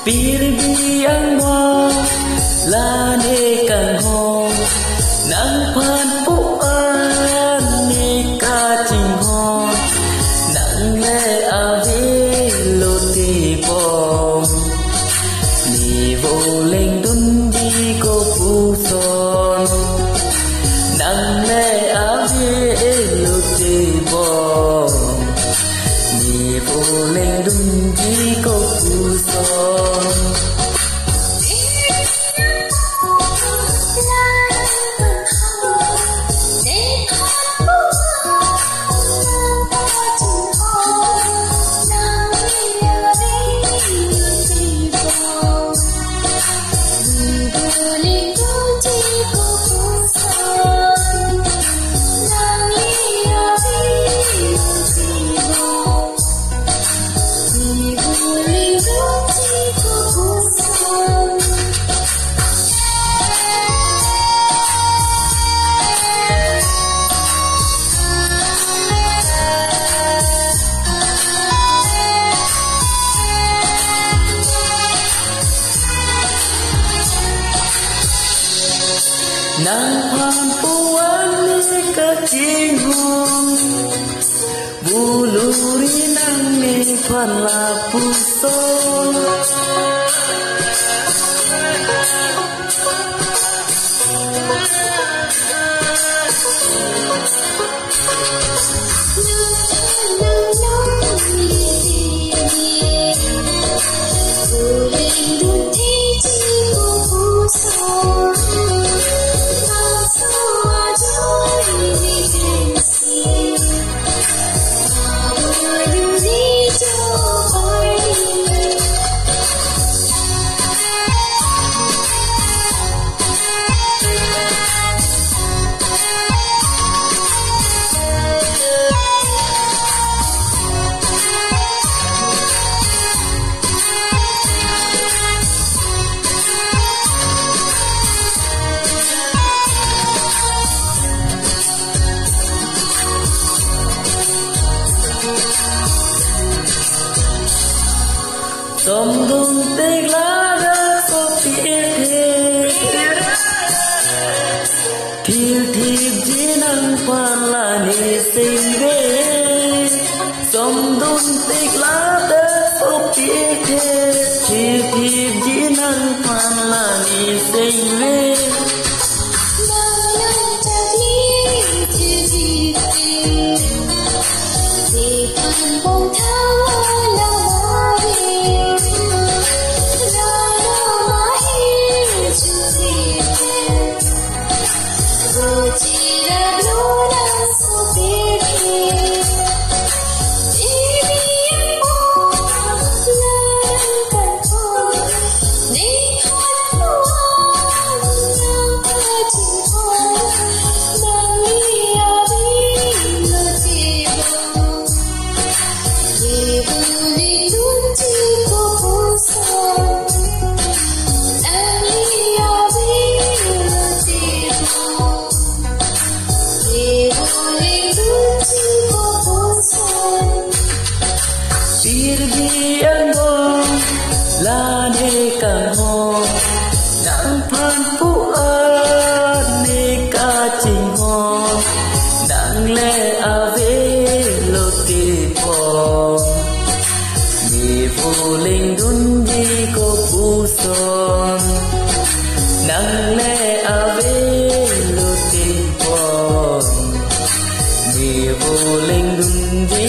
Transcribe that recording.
Pirbiang mo lani kang ho nang phan puan ni ka ching ho nang le avi lo ti bom ni vô leng dun di ko pu son nang le avi lo ti bom ni vô leng dun di ko pu son. Nang pampuan ni kacing hong buluri nang ni pan lapuso Tom dum tek lada ko Thil thip jinang palani singge Tom dum tek lada ko Thil thip jinang palani singge Pirbiang mo lani kang ho nang phan puan ni ka ching ho nang le ave lo ti po ni fu ling dun di ko pu son nang le ave lo ti po ni fu ling dun di